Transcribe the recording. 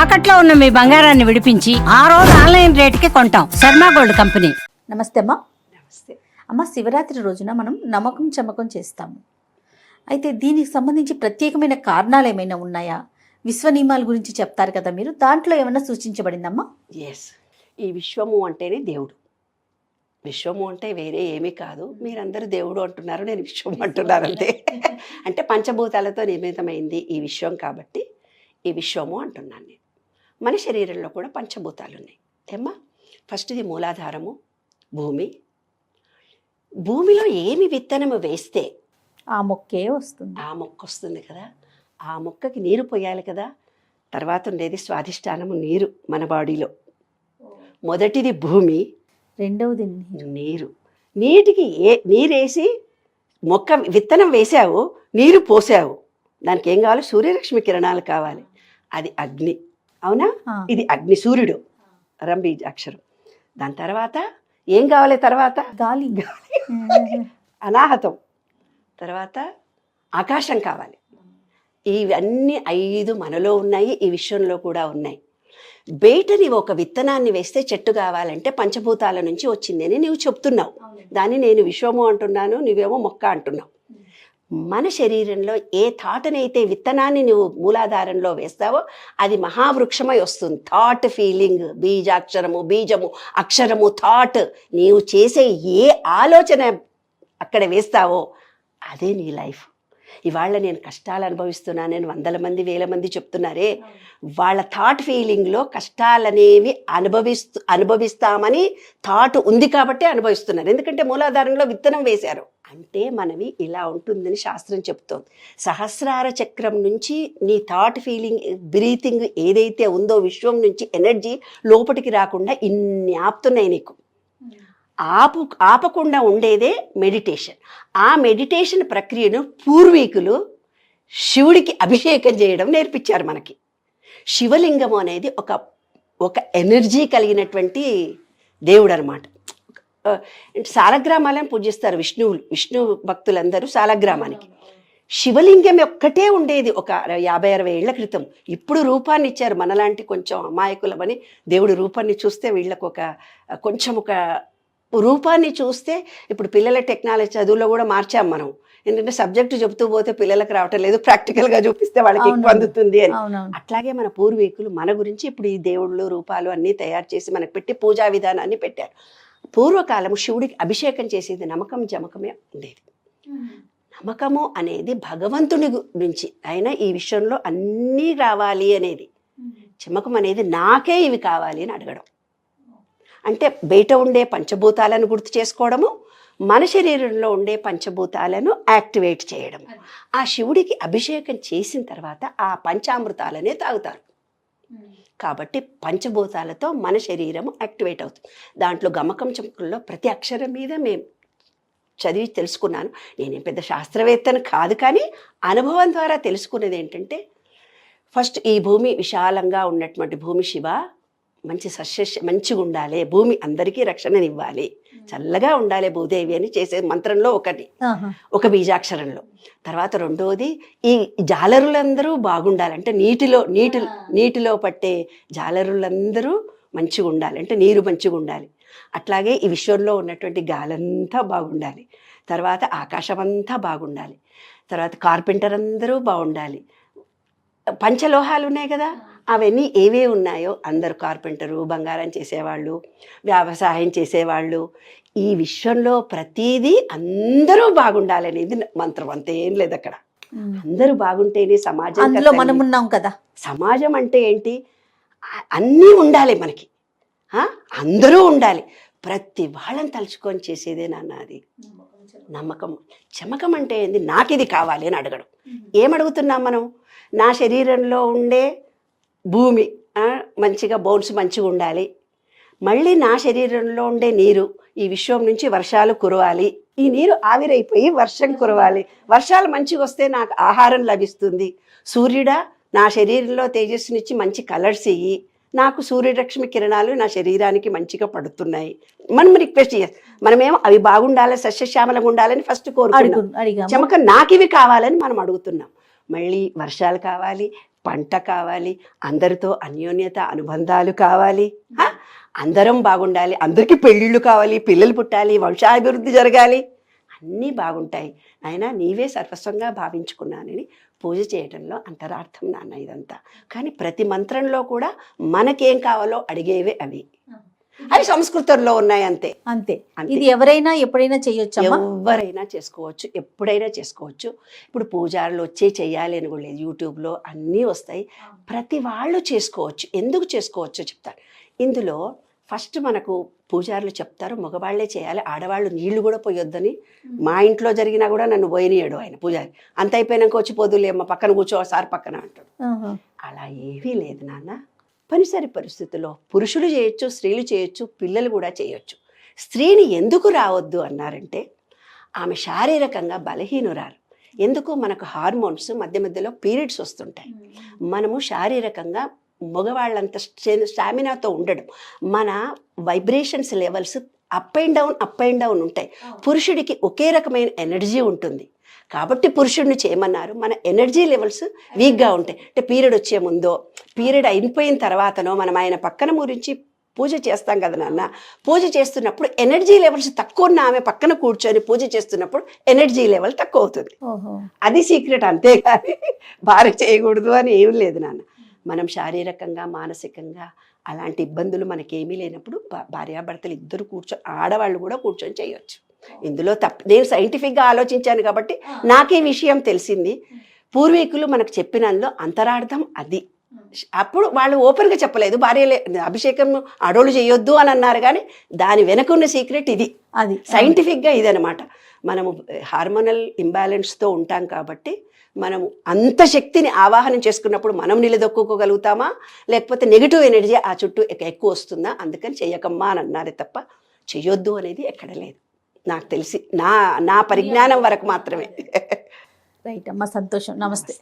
తాకట్లో ఉన్న మీ బంగారాన్ని విడిపించి ఆ రోజు ఆన్లైన్ రేటుకి కొంటాం. Sharma gold company. నమస్తే అమ్మా. నమస్తే. అమ్మ, శివరాత్రి రోజున మనం నమ్మకం చమ్మకం చేస్తాము. అయితే దీనికి సంబంధించి ప్రత్యేకమైన కారణాలు ఏమైనా ఉన్నాయా? విశ్వ నియమాల గురించి చెప్తారు కదా మీరు, దాంట్లో ఏమైనా సూచించబడిందమ్మా? ఎస్, ఈ విశ్వము అంటేనే దేవుడు. విశ్వము అంటే వేరే ఏమీ కాదు. మీరందరూ దేవుడు అంటున్నారు, నేను విశ్వం అంటున్నారు అంతే. అంటే పంచభూతాలతో నిర్మితమైంది ఈ విశ్వం కాబట్టి ఈ విశ్వము అంటున్నాను నేను. మన శరీరంలో కూడా పంచభూతాలు ఉన్నాయి ఏమ్మా. ఫస్ట్ది మూలాధారము, భూమి. భూమిలో ఏమి విత్తనము వేస్తే ఆ మొక్కే వస్తుంది. ఆ మొక్క వస్తుంది కదా. ఆ మొక్కకి నీరు పోయాలి కదా. తర్వాత ఉండేది స్వాధిష్టానము, నీరు మన బాడీలో. మొదటిది భూమి, రెండవది నీరు. నీటికి నీరేసి మొక్క విత్తనం వేసావు, నీరు పోసావు, దానికి ఏం కావాలి? సూర్యరశ్మి కిరణాలు కావాలి. అది అగ్ని, అవునా? ఇది అగ్ని, సూర్యుడు, రంభి అక్షరం. దాని తర్వాత ఏం కావాలి? తర్వాత గాలి, అనాహతం. తర్వాత ఆకాశం కావాలి. ఇవన్నీ 5 మనలో ఉన్నాయి, ఈ విశ్వంలో కూడా ఉన్నాయి. బయటని ఒక విత్తనాన్ని వేస్తే చెట్టు కావాలంటే పంచభూతాల నుంచి వచ్చింది అని నువ్వు చెప్తున్నావు. దాన్ని నేను విశ్వము అంటున్నాను, నువ్వేమో మొక్క అంటున్నావు. మన శరీరంలో ఏ థాట్నైతే విత్తనాన్ని నువ్వు మూలాధారంలో వేస్తావో అది మహావృక్షమై వస్తుంది. థాట్, ఫీలింగ్, బీజాక్షరము, బీజము, అక్షరము, థాట్. నీవు చేసే ఏ ఆలోచన అక్కడ వేస్తావో అదే నీ లైఫ్. ఇవాళ నేను కష్టాలు అనుభవిస్తున్నానని 100 మంది 1000 మంది చెప్తున్నారే, వాళ్ళ థాట్ ఫీలింగ్లో కష్టాలనేవి అనుభవిస్తామని థాట్ ఉంది కాబట్టి అనుభవిస్తున్నారు. ఎందుకంటే మూలాధారంలో విత్తనం వేశారు. అంటే మనవి ఇలా ఉంటుందని శాస్త్రం చెప్తోంది. సహస్రార చక్రం నుంచి నీ థాట్, ఫీలింగ్, బ్రీతింగ్ ఏదైతే ఉందో విశ్వం నుంచి ఎనర్జీ లోపలికి రాకుండా ఇన్ని ఆపుతున్నాయి నీకు. ఆపకుండా ఉండేదే మెడిటేషన్. ఆ మెడిటేషన్ ప్రక్రియను పూర్వీకులు శివుడికి అభిషేకం చేయడం నేర్పించారు మనకి. శివలింగము అనేది ఒక ఎనర్జీ కలిగినటువంటి దేవుడు అనమాట. సాలగ్రామాలను పూజిస్తారు విష్ణు భక్తులందరూ సాలగ్రామానికి. శివలింగం ఒక్కటే ఉండేది ఒక 50-60 ఏళ్ల క్రితం. ఇప్పుడు రూపాన్ని ఇచ్చారు. మనలాంటి కొంచెం అమాయకులమని దేవుడి రూపాన్ని చూస్తే వీళ్ళకు ఒక రూపాన్ని చూస్తే ఇప్పుడు పిల్లల టెక్నాలజీ చదువులో కూడా మార్చాం మనం. ఎందుకంటే సబ్జెక్టు చెబుతూ పోతే పిల్లలకు రావటం లేదు, ప్రాక్టికల్గా చూపిస్తే వాళ్ళకి ఎక్కువ అందుతుంది అని. అట్లాగే మన పూర్వీకులు మన గురించి ఇప్పుడు ఈ దేవుళ్ళు రూపాలు అన్నీ తయారు చేసి మనకు పెట్టి పూజా విధానాన్ని పెట్టారు. పూర్వకాలము శివుడికి అభిషేకం చేసేది నమ్మకం జమకమే ఉండేది. నమ్మకము అనేది భగవంతుని నుంచి, అయినా ఈ విషయంలో అన్నీ రావాలి అనేది. చమకం అనేది నాకే ఇవి కావాలి అని అడగడం. అంటే బయట ఉండే పంచభూతాలను గుర్తు చేసుకోవడము, మన శరీరంలో ఉండే పంచభూతాలను యాక్టివేట్ చేయడం. ఆ శివుడికి అభిషేకం చేసిన తర్వాత ఆ పంచామృతాలనే తాగుతారు. కాబట్టి పంచభూతాలతో మన శరీరం యాక్టివేట్ అవుతుంది. దాంట్లో గమకం చమకంలో ప్రతి అక్షరం మీద మేము చదివి తెలుసుకున్నాను. నేనేం పెద్ద శాస్త్రవేత్తను కాదు, కానీ అనుభవం ద్వారా తెలుసుకున్నది ఏంటంటే, ఫస్ట్ ఈ భూమి విశాలంగా ఉన్నటువంటి భూమి శివ, మంచి మంచిగా ఉండాలి, భూమి అందరికీ రక్షణనివ్వాలి, చల్లగా ఉండాలి భూదేవి అని చేసే మంత్రంలో ఒక బీజాక్షరంలో. తర్వాత రెండోది ఈ జాలరులందరూ బాగుండాలి, అంటే నీటిలో పట్టే జాలరులందరూ మంచిగా ఉండాలి, అంటే నీరు మంచిగా ఉండాలి. అట్లాగే ఈ విశ్వంలో ఉన్నటువంటి గాలంతా బాగుండాలి. తర్వాత ఆకాశం అంతా బాగుండాలి. తర్వాత కార్పెంటర్ అందరూ బాగుండాలి. పంచలోహాలు ఉన్నాయి కదా, అవన్నీ ఏవే ఉన్నాయో అందరూ కార్పెంటరు, బంగారం చేసేవాళ్ళు, వ్యవసాయం చేసేవాళ్ళు, ఈ విశ్వంలో ప్రతిదీ అందరూ బాగుండాలనేది మంత్రం. అంతేం లేదు అక్కడ. అందరూ బాగుంటేనే సమాజం. అందులో మనం ఉన్నాం కదా. సమాజం అంటే ఏంటి? అన్నీ ఉండాలి మనకి, అందరూ ఉండాలి. ప్రతి వాళ్ళని తలుచుకొని చేసేదే నాన్న అది నమ్మకం. చమకం అంటే ఏంది? నాకు ఇది కావాలి అని అడగడం. ఏమడుగుతున్నాం మనం? నా శరీరంలో ఉండే భూమి మంచిగా, బౌన్స్ మంచిగా ఉండాలి. మళ్ళీ నా శరీరంలో ఉండే నీరు ఈ విశ్వం నుంచి వర్షాలు కురవాలి. ఈ నీరు ఆవిరైపోయి వర్షం కురవాలి. వర్షాలు మంచిగా వస్తే నాకు ఆహారం లభిస్తుంది. సూర్యుడా, నా శరీరంలో తేజస్సునిచ్చి మంచి కలర్స్ ఇయ్యి, నాకు సూర్యరశ్మి కిరణాలు నా శరీరానికి మంచిగా పడుతున్నాయి. మనం రిక్వెస్ట్ చేయాలి. మనమేమో అవి బాగుండాలి, సస్యశ్యామలంగా ఉండాలని ఫస్ట్ కోరుకుంటున్నాం. చమక నాకు ఇవి కావాలని మనం అడుగుతున్నాం. మళ్ళీ వర్షాలు కావాలి, పంట కావాలి, అందరితో అన్యోన్యత అనుబంధాలు కావాలి, అందరం బాగుండాలి, అందరికీ పెళ్ళిళ్ళు కావాలి, పిల్లలు పుట్టాలి, వంశాభివృద్ధి జరగాలి, అన్నీ బాగుంటాయి. నాయన నీవే సర్వస్వంగా భావించుకున్నానని పూజ చేయడంలో అంతరార్థం నాన్న ఇదంతా. కానీ ప్రతి మంత్రంలో కూడా మనకేం కావాలో అడిగేవే అవి సంస్కృతంలో ఉన్నాయి అంతే. అంతే. ఇది ఎవరైనా ఎప్పుడైనా చేయొచ్చు, ఎవరైనా చేసుకోవచ్చు, ఎప్పుడైనా చేసుకోవచ్చు. ఇప్పుడు పూజారులు వచ్చే చెయ్యాలి అని కూడా లేదు, యూట్యూబ్లో అన్నీ వస్తాయి, ప్రతి వాళ్ళు చేసుకోవచ్చు. ఎందుకు చేసుకోవచ్చో చెప్తాను. ఇందులో ఫస్ట్ మనకు పూజారులు చెప్తారు మగవాళ్లే చేయాలి, ఆడవాళ్ళు నీళ్లు కూడా పోయొద్దని. మా ఇంట్లో జరిగినా కూడా నన్ను పోయినీయడు ఆయన పూజారి. అంత అయిపోయినాక వచ్చి పోదులేమ్మ పక్కన కూర్చో సార్ పక్కన అంటాడు. అలా ఏమీ లేదు నాన్న. పనిసరి పరిస్థితుల్లో పురుషులు చేయొచ్చు, స్త్రీలు చేయొచ్చు, పిల్లలు కూడా చేయొచ్చు. స్త్రీని ఎందుకు రావద్దు అన్నారంటే ఆమె శారీరకంగా బలహీనురాలు. ఎందుకు, మనకు హార్మోన్స్ మధ్య మధ్యలో పీరియడ్స్ వస్తుంటాయి. మనము శారీరకంగా మగవాళ్ళంత స్టామినాతో ఉండడం, మన vibrations levels up and down ఉంటాయి. పురుషుడికి ఒకే రకమైన ఎనర్జీ ఉంటుంది కాబట్టి పురుషుడిని చేయమన్నారు. మన ఎనర్జీ లెవెల్స్ వీక్గా ఉంటాయి. అంటే పీరియడ్ వచ్చే ముందో పీరియడ్ అయిపోయిన తర్వాతనో మనం ఆయన పక్కన గురించి పూజ చేస్తాం కదా నాన్న. పూజ చేస్తున్నప్పుడు ఎనర్జీ లెవెల్స్ తక్కువ ఉన్న ఆమె పక్కన కూర్చొని పూజ చేస్తున్నప్పుడు ఎనర్జీ లెవెల్ తక్కువ అవుతుంది. అది సీక్రెట్, అంతేగాని భార్య చేయకూడదు అని ఏం లేదు నాన్న. మనం శారీరకంగా మానసికంగా అలాంటి ఇబ్బందులు మనకేమీ లేనప్పుడు భార్యాభర్తలు ఇద్దరు ఆడవాళ్ళు కూడా కూర్చొని చేయొచ్చు. ఇందులో నేను సైంటిఫిక్గా ఆలోచించాను కాబట్టి నాకు ఈ విషయం తెలిసింది. పూర్వీకులు మనకు చెప్పినందులో అంతరార్థం అది. అప్పుడు వాళ్ళు ఓపెన్గా చెప్పలేదు, భార్య అభిషేకం ఆడోళ్ళు చేయొద్దు అని అన్నారు, కానీ దాని వెనకున్న సీక్రెట్ ఇది. అది సైంటిఫిక్గా ఇదనమాట. మనము హార్మోనల్ ఇంబ్యాలెన్స్తో ఉంటాం కాబట్టి మనము అంత శక్తిని ఆవాహనం చేసుకున్నప్పుడు మనం నిలదొక్కుకోగలుగుతామా, లేకపోతే నెగిటివ్ ఎనర్జీ ఆ చుట్టూ ఎక్కువ వస్తుందా, అందుకని చెయ్యకమ్మా అని అన్నారే తప్ప చెయ్యొద్దు అనేది ఎక్కడ లేదు నాకు తెలిసి. నా పరిజ్ఞానం వరకు మాత్రమే. రైట్ అమ్మా, సంతోషం. నమస్తే.